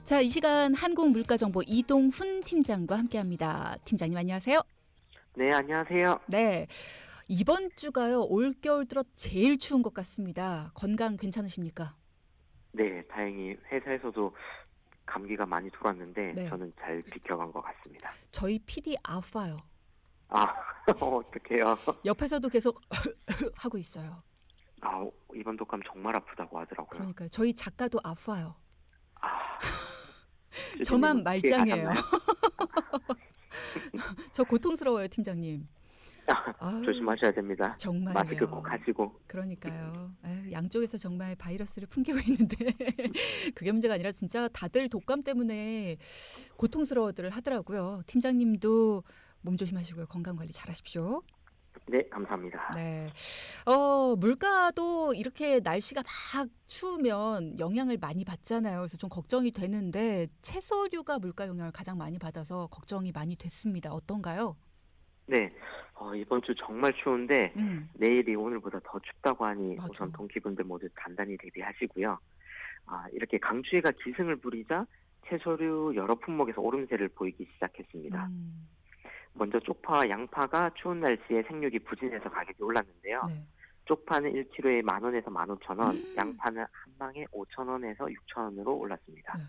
자, 이 시간 한국물가정보 이동훈 팀장과 함께합니다. 팀장님 안녕하세요. 네, 안녕하세요. 네, 이번 주가요 올겨울 들어 제일 추운 것 같습니다. 건강 괜찮으십니까? 네, 다행히 회사에서도 감기가 많이 돌았는데 네. 저는 잘 비켜간 것 같습니다. 저희 PD 아파요. 아, 어떡해요. 옆에서도 계속 하고 있어요. 아, 이번 독감 정말 아프다고 하더라고요. 그러니까요. 저희 작가도 아파요. 아, 저만 주진님은 말짱해요. 가셨나요? 저 고통스러워요, 팀장님. 아유, 조심하셔야 됩니다. 정말요. 마스크 꼭 하시고. 그러니까요. 에휴, 양쪽에서 정말 바이러스를 풍기고 있는데 그게 문제가 아니라 진짜 다들 독감 때문에 고통스러워들 하더라고요. 팀장님도 몸 조심하시고요. 건강 관리 잘하십시오. 네, 감사합니다. 네. 물가도 이렇게 날씨가 막 추우면 영향을 많이 받잖아요. 그래서 좀 걱정이 되는데 채소류가 물가 영향을 가장 많이 받아서 걱정이 많이 됐습니다. 어떤가요? 네, 이번 주 정말 추운데 내일이 오늘보다 더 춥다고 하니 맞아. 우선 동기분들 모두 단단히 대비하시고요. 이렇게 강추위가 기승을 부리자 채소류 여러 품목에서 오름세를 보이기 시작했습니다. 먼저 쪽파와 양파가 추운 날씨에 생육이 부진해서 가격이 올랐는데요. 네. 쪽파는 1kg에 10,000원에서 15,000원, 양파는 한 방에 5,000원에서 6,000원으로 올랐습니다. 네.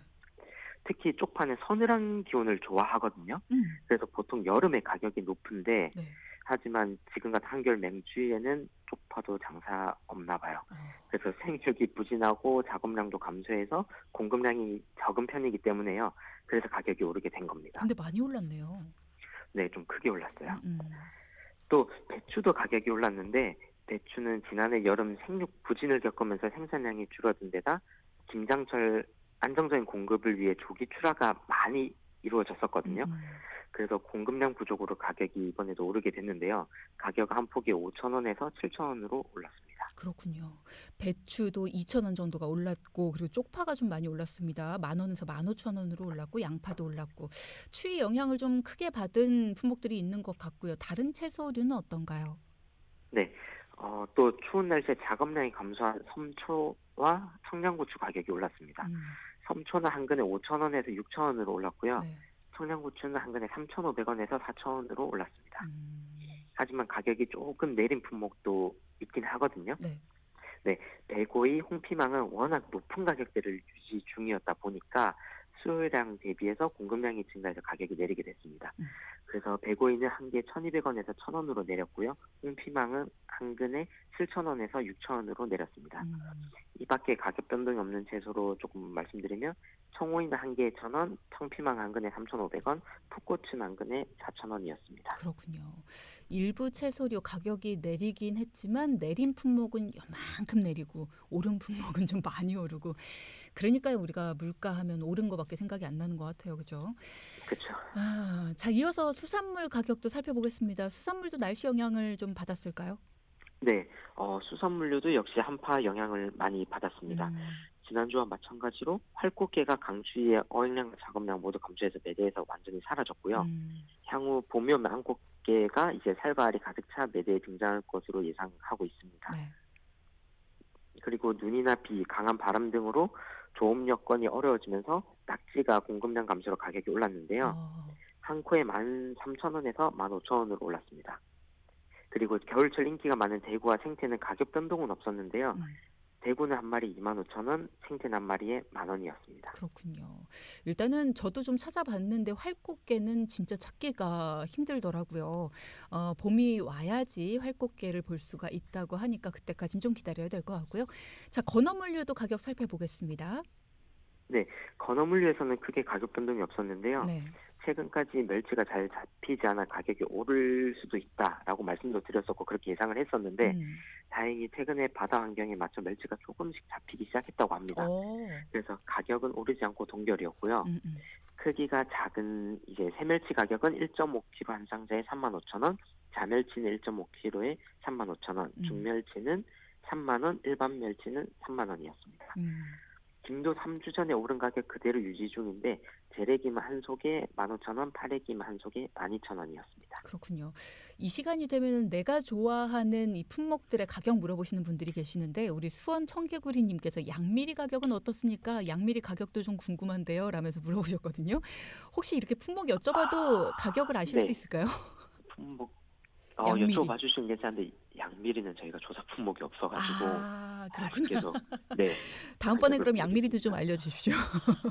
특히 쪽파는 서늘한 기온을 좋아하거든요. 그래서 보통 여름에 가격이 높은데 네. 하지만 지금 같은 한겨울 맹추위에는 쪽파도 장사 없나 봐요. 그래서 생육이 부진하고 작업량도 감소해서 공급량이 적은 편이기 때문에요. 그래서 가격이 오르게 된 겁니다. 근데 많이 올랐네요. 네, 좀 크게 올랐어요. 또 배추도 가격이 올랐는데 배추는 지난해 여름 생육 부진을 겪으면서 생산량이 줄어든 데다 김장철 안정적인 공급을 위해 조기 출하가 많이 이루어졌었거든요. 그래서 공급량 부족으로 가격이 이번에도 오르게 됐는데요. 가격 한 폭이 5,000원에서 7,000원으로 올랐습니다. 그렇군요. 배추도 2,000원 정도가 올랐고 그리고 쪽파가 좀 많이 올랐습니다. 10,000원에서 15,000원으로 올랐고 양파도 올랐고 추위 영향을 좀 크게 받은 품목들이 있는 것 같고요. 다른 채소류는 어떤가요? 네, 또 추운 날씨에 작업량이 감소한 섬초와 청양고추 가격이 올랐습니다. 섬초는 한 근에 5,000원에서 6,000원으로 올랐고요. 네. 청양고추는 한 근에 3,500원에서 4,000원으로 올랐습니다. 하지만 가격이 조금 내린 품목도 있긴 하거든요. 네. 네, 배고이, 홍피망은 워낙 높은 가격대를 유지 중이었다 보니까 수요량 대비해서 공급량이 증가해서 가격이 내리게 됐습니다. 그래서 배고이는 한 개에 1,200원에서 1,000원으로 내렸고요. 홍피망은 한 근에 7,000원에서 6,000원으로 내렸습니다. 이 밖에 가격 변동이 없는 채소로 조금 말씀드리면 청오이는 한 개에 1,000원, 청피망 한 근에 3,500원, 풋고추는 한 근에 4,000원이었습니다. 그렇군요. 일부 채소류 가격이 내리긴 했지만 내린 품목은 요만큼 내리고 오른 품목은 좀 많이 오르고 그러니까요. 우리가 물가하면 오른 거밖에 생각이 안 나는 것 같아요. 그죠? 그렇죠. 자, 이어서 수산물 가격도 살펴보겠습니다. 수산물도 날씨 영향을 좀 받았을까요? 네, 수산물류도 역시 한파 영향을 많이 받았습니다. 지난주와 마찬가지로 활꽃게가 강추위에 어획량, 작업량 모두 감소해서 매대에서 완전히 사라졌고요. 향후 봄이 오면 한꽃게가 이제 살과 알이 가득 차 매대에 등장할 것으로 예상하고 있습니다. 네. 그리고 눈이나 비, 강한 바람 등으로 조업 여건이 어려워지면서 낙지가 공급량 감소로 가격이 올랐는데요. 한 코에 13,000원에서 15,000원으로 올랐습니다. 그리고 겨울철 인기가 많은 대구와 생태는 가격 변동은 없었는데요. 대구는 한 마리 25,000원, 생태는 한 마리에 10,000원이었습니다. 그렇군요. 일단은 저도 좀 찾아봤는데 활꽃게는 진짜 찾기가 힘들더라고요. 봄이 와야지 활꽃게를 볼 수가 있다고 하니까 그때까지는 좀 기다려야 될 것 같고요. 자, 건어물류도 가격 살펴보겠습니다. 네, 건어물류에서는 크게 가격 변동이 없었는데요. 네. 최근까지 멸치가 잘 잡히지 않아 가격이 오를 수도 있다라고 말씀도 드렸었고 그렇게 예상을 했었는데 다행히 최근에 바다 환경에 맞춰 멸치가 조금씩 잡히기 시작했다고 합니다. 그래서 가격은 오르지 않고 동결이었고요. 크기가 작은 이제 새멸치 가격은 1.5kg 한 상자에 35,000원, 자멸치는 1.5kg에 35,000원, 중멸치는 3만 원, 일반 멸치는 3만 원이었습니다. 김도 3주 전에 오른 가격 그대로 유지 중인데 재래김 한 속에 15,000원, 파래김 한 속에 12,000원이었습니다. 그렇군요. 이 시간이 되면 내가 좋아하는 이 품목들의 가격 물어보시는 분들이 계시는데 우리 수원 청개구리님께서 양미리 가격은 어떻습니까? 양미리 가격도 좀 궁금한데요. 라면서 물어보셨거든요. 혹시 이렇게 품목 여쭤봐도 가격을 아실 수 네, 있을까요? 품목 양미리. 여쭤봐 주시는 게 괜찮은데 양미리는 저희가 조사 품목이 없어가지고 아, 그렇구나. 아쉽게도 네 다음번에 가격을 그럼 양미리도 좀 모르겠습니다. 알려주십시오.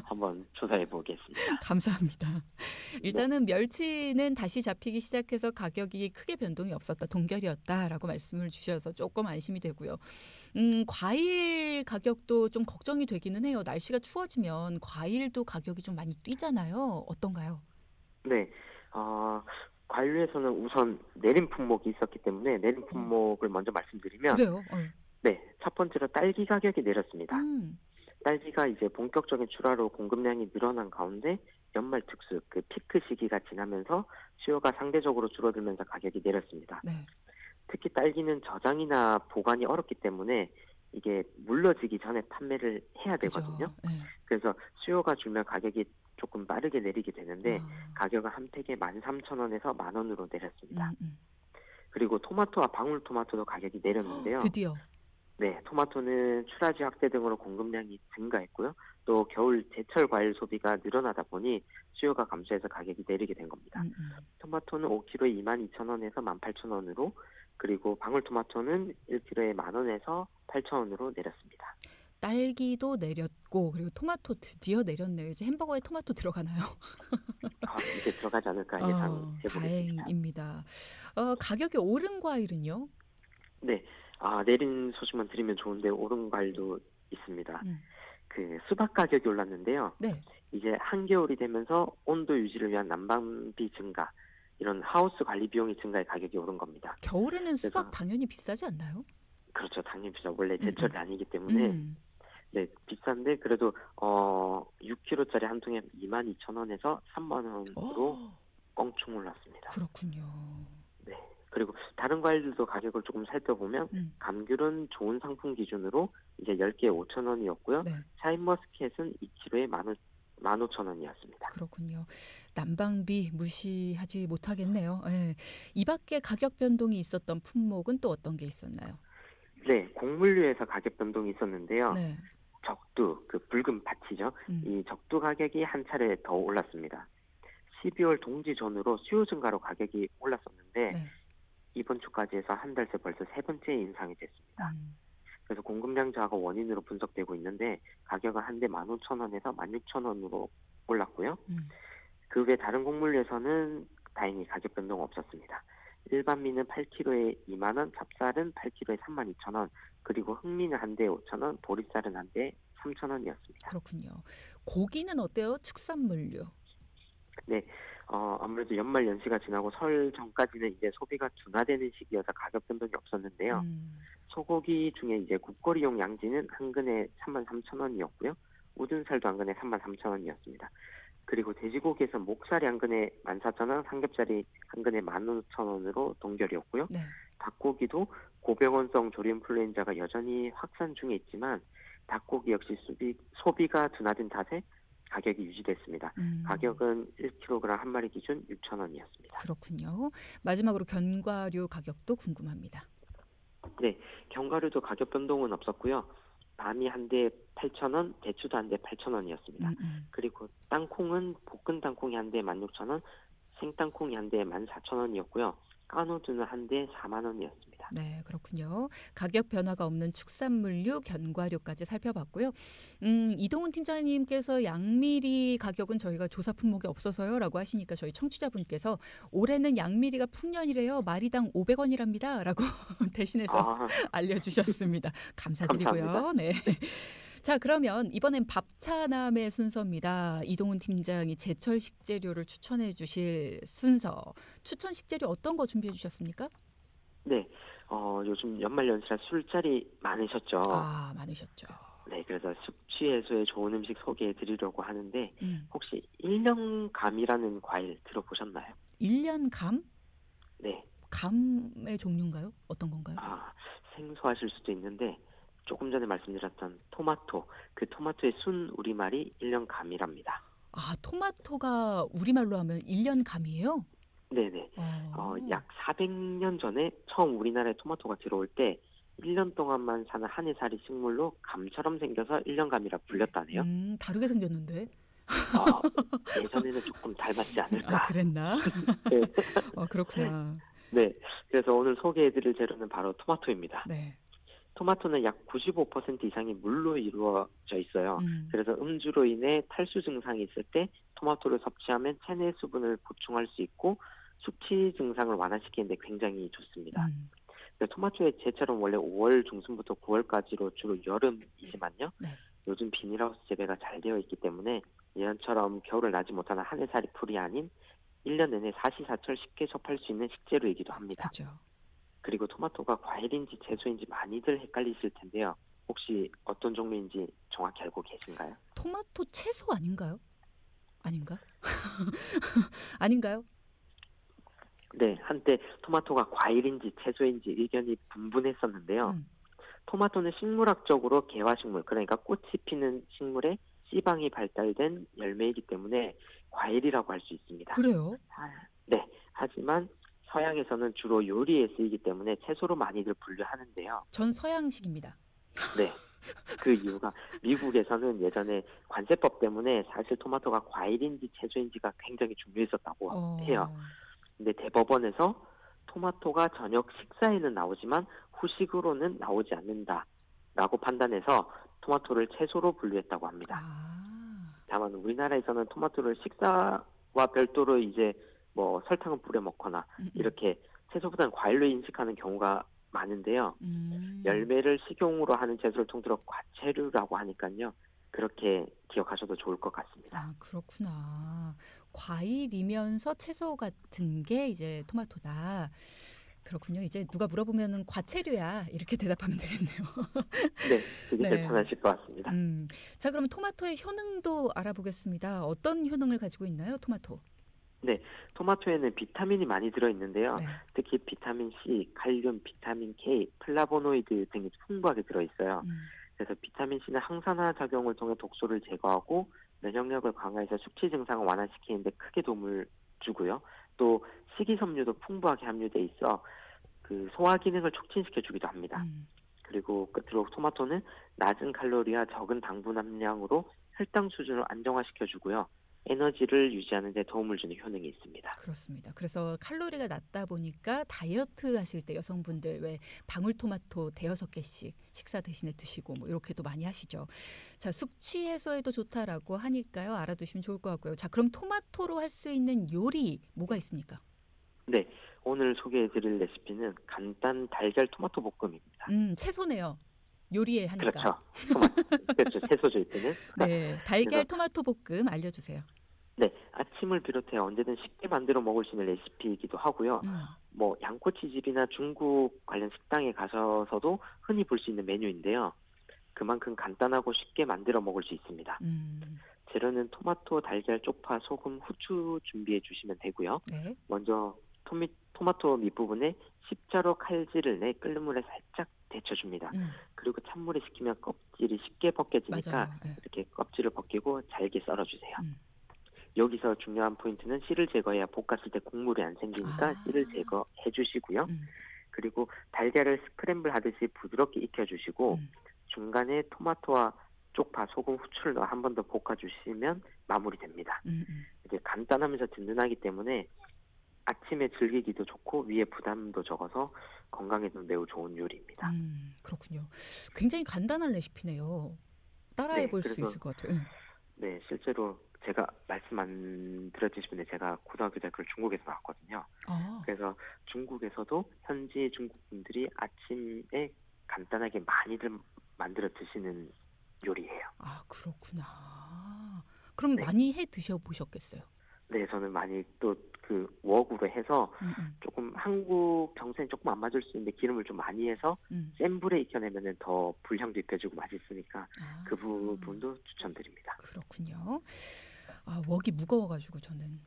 한번 조사해 보겠습니다. 감사합니다. 네, 일단은 멸치는 다시 잡히기 시작해서 가격이 크게 변동이 없었다. 동결이었다라고 말씀을 주셔서 조금 안심이 되고요. 과일 가격도 좀 걱정이 되기는 해요. 날씨가 추워지면 과일도 가격이 좀 많이 뛰잖아요. 어떤가요? 네, 어, 과일에서는 우선 내림 품목이 있었기 때문에 내림 어, 품목을 먼저 말씀드리면 그래요. 네, 첫 번째로 딸기 가격이 내렸습니다. 음, 딸기가 이제 본격적인 출하로 공급량이 늘어난 가운데 연말 특수 그 피크 시기가 지나면서 수요가 상대적으로 줄어들면서 가격이 내렸습니다. 네. 특히 딸기는 저장이나 보관이 어렵기 때문에 이게 물러지기 전에 판매를 해야 되거든요. 그죠. 네. 그래서 수요가 줄면 가격이 조금 빠르게 내리게 되는데 아, 가격은 한 팩에 13,000원에서 10,000원으로 내렸습니다. 음, 음. 그리고 토마토와 방울토마토도 가격이 내렸는데요. 드디어. 네, 토마토는 출하지 확대 등으로 공급량이 증가했고요. 또 겨울 제철 과일 소비가 늘어나다 보니 수요가 감소해서 가격이 내리게 된 겁니다. 토마토는 5kg에 22,000원에서 18,000원으로 그리고 방울토마토는 1kg에 10,000원에서 8,000원으로 내렸습니다. 딸기도 내렸고 그리고 토마토 드디어 내렸네요. 이제 햄버거에 토마토 들어가나요? 이제 들어가지 않을까 예상해 보겠습니다. 다행입니다. 가격이 오른 과일은요? 네, 내린 소식만 드리면 좋은데 오른 과일도 있습니다. 음, 그 수박 가격이 올랐는데요. 네. 이제 한겨울이 되면서 온도 유지를 위한 난방비 증가, 이런 하우스 관리 비용이 증가해 가격이 오른 겁니다. 겨울에는 수박 그래서 당연히 비싸지 않나요? 그렇죠, 당연히 비싸. 원래 음, 제철이 음. 아니기 때문에 음. 네 비싼데 그래도 6kg짜리 한 통에 22,000원에서 3만 원으로 어, 껑충 올랐습니다. 그렇군요. 네. 그리고 다른 과일들도 가격을 조금 살펴보면 음, 감귤은 좋은 상품 기준으로 이제 10개에 5,000원이었고요. 네. 샤인머스켓은 2kg에 15,000원이었습니다. 그렇군요. 난방비 무시하지 못하겠네요. 예. 이 밖에 가격 변동이 있었던 품목은 또 어떤 게 있었나요? 네, 곡물류에서 가격 변동이 있었는데요. 네. 적두, 그 붉은 밭이죠. 음, 이 적두 가격이 한 차례 더 올랐습니다. 12월 동지 전후로 수요 증가로 가격이 올랐었는데 네. 이번 주까지 해서 한 달 새 벌써 세 번째 인상이 됐습니다. 음, 그래서 공급량 저하가 원인으로 분석되고 있는데 가격은 한 대 15,000원에서 16,000원으로 올랐고요. 음. 그 외 다른 곡물류에서는 다행히 가격 변동 없었습니다. 일반미는 8kg에 2만 원, 찹쌀은 8kg에 32,000원, 그리고 흑미는 한 대에 5,000원, 보리쌀은 한 대에 3,000원이었습니다. 그렇군요. 고기는 어때요? 축산물류. 네, 아무래도 연말 연시가 지나고 설 전까지는 이제 소비가 둔화되는 시기여서 가격 변동이 없었는데요. 음, 소고기 중에 이제 국거리용 양지는 한 근에 33,000원이었고요. 우둔살도 한 근에 33,000원이었습니다. 그리고 돼지고기에서 목살이 한 근에 14,000원, 삼겹살이 한 근에 15,000원으로 동결이었고요. 네. 닭고기도 고병원성 조류인플루엔자가 여전히 확산 중에 있지만 닭고기 역시 소비가 둔화된 탓에 가격이 유지됐습니다. 음, 가격은 1kg 한 마리 기준 6,000원이었습니다. 그렇군요. 마지막으로 견과류 가격도 궁금합니다. 네, 견과류도 가격 변동은 없었고요. 밤이 한 대 8,000원, 대추도 한 대 8,000원이었습니다. 그리고 땅콩은 볶은 땅콩이 한 대 16,000원, 생땅콩이 한 대 14,000원이었고요. 까누드는 한 대 4만 원이었습니다. 네, 그렇군요. 가격 변화가 없는 축산물류, 견과류까지 살펴봤고요. 이동훈 팀장님께서 양미리 가격은 저희가 조사 품목이 없어서요라고 하시니까 저희 청취자분께서 올해는 양미리가 풍년이래요. 마리당 500원이랍니다라고 대신해서 아, 알려주셨습니다. 감사드리고요. 감사합니다. 네. 자, 그러면 이번엔 밥차남의 순서입니다. 이동훈 팀장이 제철 식재료를 추천해 주실 순서. 추천 식재료 어떤 거 준비해 주셨습니까? 네, 요즘 연말 연시라 술자리 많으셨죠? 아, 많으셨죠. 네, 그래서 숙취 해소에 좋은 음식 소개해 드리려고 하는데 음. 혹시 일령감이라는 과일 들어보셨나요? 1년 감? 네, 감의 종류인가요? 어떤 건가요? 생소하실 수도 있는데 조금 전에 말씀드렸던 토마토, 그 토마토의 순 우리말이 1년 감이랍니다. 아, 토마토가 우리말로 하면 1년 감이에요? 네네. 어. 약 400년 전에 처음 우리나라에 토마토가 들어올 때 1년 동안만 사는 한 해살이 식물로 감처럼 생겨서 1년감이라 불렸다네요. 다르게 생겼는데. 어, 예전에는 조금 닮았지 아, 않을까. 그랬나? 네. 그렇구나. 네. 그래서 오늘 소개해드릴 재료는 바로 토마토입니다. 네. 토마토는 약 95% 이상이 물로 이루어져 있어요. 음. 그래서 음주로 인해 탈수 증상이 있을 때 토마토를 섭취하면 체내 수분을 보충할 수 있고 숙취 증상을 완화시키는데 굉장히 좋습니다. 음. 토마토의 제철은 원래 5월 중순부터 9월까지로 주로 여름이지만요. 네. 요즘 비닐하우스 재배가 잘 되어 있기 때문에 예년처럼 겨울을 나지 못하는 한 해살이 풀이 아닌 1년 내내 사시사철 쉽게 접할 수 있는 식재료이기도 합니다. 그죠. 그리고 토마토가 과일인지 채소인지 많이들 헷갈리실 텐데요. 혹시 어떤 종류인지 정확히 알고 계신가요? 토마토 채소 아닌가요? 아닌가? 아닌가요? 네, 한때 토마토가 과일인지 채소인지 의견이 분분했었는데요. 음. 토마토는 식물학적으로 개화식물, 그러니까 꽃이 피는 식물의 씨방이 발달된 열매이기 때문에 과일이라고 할 수 있습니다. 그래요? 네, 하지만 서양에서는 주로 요리에 쓰이기 때문에 채소로 많이들 분류하는데요. 전 서양식입니다. 네, 그 이유가 미국에서는 예전에 관세법 때문에 사실 토마토가 과일인지 채소인지가 굉장히 중요했었다고 해요. 어. 근데 대법원에서 토마토가 저녁 식사에는 나오지만 후식으로는 나오지 않는다라고 판단해서 토마토를 채소로 분류했다고 합니다. 아. 다만 우리나라에서는 토마토를 식사와 별도로 이제 뭐 설탕을 뿌려 먹거나 음. 이렇게 채소보다는 과일로 인식하는 경우가 많은데요. 음. 열매를 식용으로 하는 채소를 통틀어 과채류라고 하니까요. 그렇게 기억하셔도 좋을 것 같습니다. 아, 그렇구나. 과일이면서 채소 같은 게 이제 토마토다. 그렇군요. 이제 누가 물어보면은 과채류야 이렇게 대답하면 되겠네요. 네, 그게 제일 네. 편하실 것 같습니다. 자, 그럼 토마토의 효능도 알아보겠습니다. 어떤 효능을 가지고 있나요, 토마토? 네, 토마토에는 비타민이 많이 들어있는데요. 네. 특히 비타민 C, 칼륨, 비타민 K, 플라보노이드 등이 풍부하게 들어있어요. 음. 그래서 비타민 C는 항산화 작용을 통해 독소를 제거하고 면역력을 강화해서 숙취 증상을 완화시키는 데 크게 도움을 주고요. 또 식이섬유도 풍부하게 함유돼 있어 그 소화 기능을 촉진시켜 주기도 합니다. 음. 그리고 끝으로 토마토는 낮은 칼로리와 적은 당분 함량으로 혈당 수준을 안정화시켜 주고요. 에너지를 유지하는 데 도움을 주는 효능이 있습니다. 그렇습니다. 그래서 칼로리가 낮다 보니까 다이어트 하실 때 여성분들 왜 방울토마토 대여섯 개씩 식사 대신에 드시고 뭐 이렇게도 많이 하시죠. 자, 숙취 해소에도 좋다라고 하니까요. 알아두시면 좋을 것 같고요. 자, 그럼 토마토로 할 수 있는 요리 뭐가 있습니까? 네, 오늘 소개해드릴 레시피는 간단 달걀 토마토 볶음입니다. 채소네요. 요리에 하니까. 그렇죠. 토마토. 그렇죠. 채소죠, 이때는. 네, 달걀 그래서 토마토 볶음 알려주세요. 네, 아침을 비롯해 언제든 쉽게 만들어 먹을 수 있는 레시피이기도 하고요. 음. 뭐 양꼬치집이나 중국 관련 식당에 가셔서도 흔히 볼 수 있는 메뉴인데요. 그만큼 간단하고 쉽게 만들어 먹을 수 있습니다. 음. 재료는 토마토, 달걀, 쪽파, 소금, 후추 준비해 주시면 되고요. 네. 먼저 토마토 밑부분에 십자로 칼질을 내 끓는 물에 살짝 데쳐줍니다. 음. 그리고 찬물에 식히면 껍질이 쉽게 벗겨지니까 맞아요. 네. 이렇게 껍질을 벗기고 잘게 썰어주세요. 음. 여기서 중요한 포인트는 씨를 제거해야 볶았을 때 국물이 안 생기니까 아. 씨를 제거해 주시고요. 음. 그리고 달걀을 스크램블 하듯이 부드럽게 익혀주시고 음. 중간에 토마토와 쪽파, 소금, 후추를 넣어 한 번 더 볶아주시면 마무리됩니다. 음. 이제 간단하면서 든든하기 때문에 아침에 즐기기도 좋고 위에 부담도 적어서 건강에도 매우 좋은 요리입니다. 그렇군요. 굉장히 간단한 레시피네요. 따라해 네, 볼 수 그래서 있을 것 같아요. 네, 실제로 제가 말씀 안 들어주시는데 제가 고등학교 대학교를 중국에서 나왔거든요. 아. 그래서 중국에서도 현지 중국 분들이 아침에 간단하게 많이들 만들어 드시는 요리예요. 아, 그렇구나. 그럼 네. 많이 해 드셔 보셨겠어요? 네, 저는 많이 또 그 웍으로 해서 음. 조금 한국 정서에 조금 안 맞을 수 있는데 기름을 좀 많이 해서 음. 센 불에 익혀내면은 더 불향도 입혀지고 맛있으니까 아. 그 부분도 추천드립니다. 그렇군요. 아, 웍이 무거워 가지고 저는.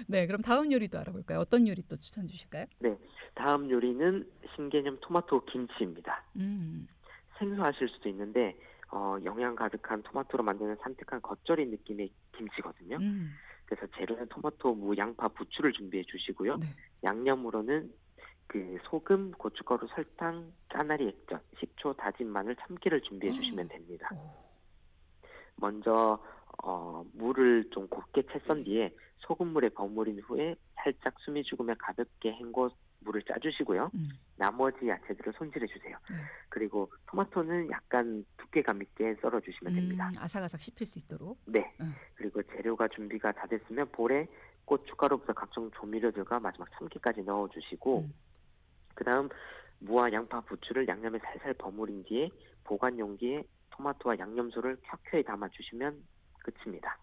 네, 그럼 다음 요리도 알아볼까요? 어떤 요리 또 추천 주실까요? 네, 다음 요리는 신개념 토마토 김치입니다. 음. 생소하실 수도 있는데 영양 가득한 토마토로 만드는 산뜻한 겉절이 느낌의 김치거든요. 음. 그래서 재료는 토마토, 무, 양파, 부추를 준비해 주시고요. 네. 양념으로는 그 소금, 고춧가루, 설탕, 까나리 액젓, 식초, 다진 마늘, 참기를 준비해 주시면 됩니다. 오. 먼저 물을 좀 곱게 채썬 뒤에 소금물에 버무린 후에 살짝 숨이 죽으면 가볍게 헹궈 물을 짜주시고요. 음. 나머지 야채들을 손질해 주세요. 네. 그리고 토마토는 약간 두께감 있게 썰어 주시면 됩니다. 아삭아삭 씹힐 수 있도록. 네. 음. 그리고 재료가 준비가 다 됐으면 볼에 고춧가루부터 각종 조미료들과 마지막 참기까지 넣어 주시고 음. 그다음 무와 양파, 부추를 양념에 살살 버무린 뒤에 보관 용기에 토마토와 양념소를 켜켜이 담아 주시면 끝입니다.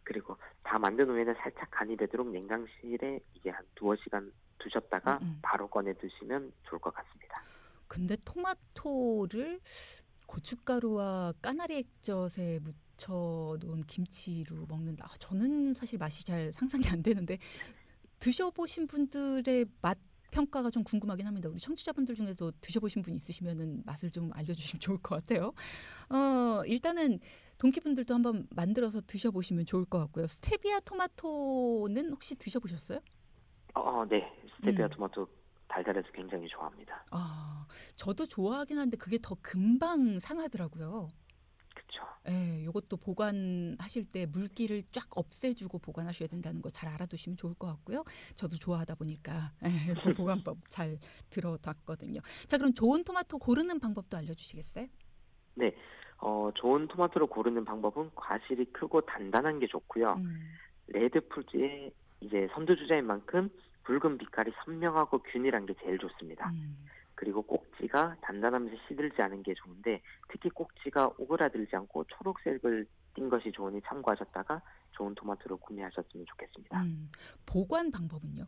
그리고 다 만든 후에는 살짝 간이 배도록 냉장실에 이제 한 두어 시간 두셨다가 바로 꺼내 드시면 좋을 것 같습니다. 근데 토마토를 고춧가루와 까나리 액젓에 묻혀 놓은 김치로 먹는다. 저는 사실 맛이 잘 상상이 안 되는데 드셔보신 분들의 맛 평가가 좀 궁금하긴 합니다. 우리 청취자분들 중에도 드셔보신 분 있으시면은 맛을 좀 알려주시면 좋을 것 같아요. 일단은 동키분들도 한번 만들어서 드셔보시면 좋을 것 같고요. 스테비아 토마토는 혹시 드셔보셨어요? 네. 스테비아 토마토 달달해서 굉장히 좋아합니다. 저도 좋아하긴 한데 그게 더 금방 상하더라고요. 그렇죠. 예, 이것도 보관하실 때 물기를 쫙 없애주고 보관하셔야 된다는 거 잘 알아두시면 좋을 것 같고요. 저도 좋아하다 보니까 그 보관법 잘 들어뒀거든요. 자, 그럼 좋은 토마토 고르는 방법도 알려주시겠어요? 네. 좋은 토마토를 고르는 방법은 과실이 크고 단단한 게 좋고요. 레드풀즈의 이제 선두주자인 만큼 붉은 빛깔이 선명하고 균일한 게 제일 좋습니다. 그리고 꼭지가 단단하면서 시들지 않은 게 좋은데 특히 꼭지가 오그라들지 않고 초록색을 띈 것이 좋으니 참고하셨다가 좋은 토마토를 구매하셨으면 좋겠습니다. 보관 방법은요?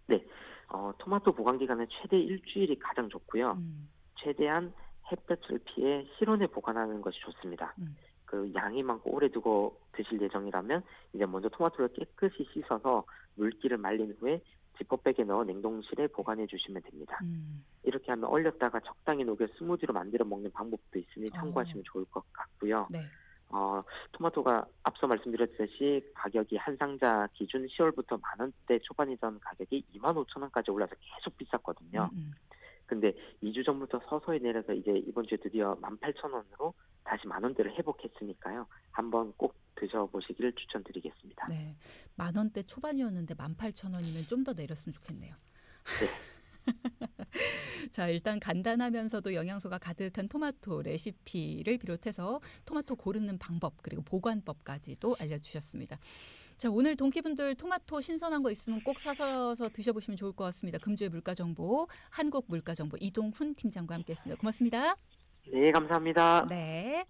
네. 토마토 보관 기간은 최대 일주일이 가장 좋고요. 최대한 햇볕을 피해 실온에 보관하는 것이 좋습니다. 그 양이 많고 오래 두고 드실 예정이라면 이제 먼저 토마토를 깨끗이 씻어서 물기를 말린 후에 지퍼백에 넣어 냉동실에 보관해 주시면 됩니다. 이렇게 하면 얼렸다가 적당히 녹여 스무디로 만들어 먹는 방법도 있으니 참고하시면 좋을 것 같고요. 네. 토마토가 앞서 말씀드렸듯이 가격이 한 상자 기준 10월부터 10,000원대 초반이던 가격이 25,000원까지 올라서 계속 비쌌거든요. 근데 2주 전부터 서서히 내려서 이제 이번 주에 드디어 18,000원으로 다시 10,000원대를 회복했으니까요. 한번 꼭 드셔보시기를 추천드리겠습니다. 네, 10,000원대 초반이었는데 18,000원이면 좀 더 내렸으면 좋겠네요. 자, 일단 간단하면서도 영양소가 가득한 토마토 레시피를 비롯해서 토마토 고르는 방법 그리고 보관법까지도 알려주셨습니다. 자, 오늘 동키분들 토마토 신선한 거 있으면 꼭 사서 드셔보시면 좋을 것 같습니다. 금주의 물가정보 한국물가정보 이동훈 팀장과 함께했습니다. 고맙습니다. 네, 감사합니다. 네.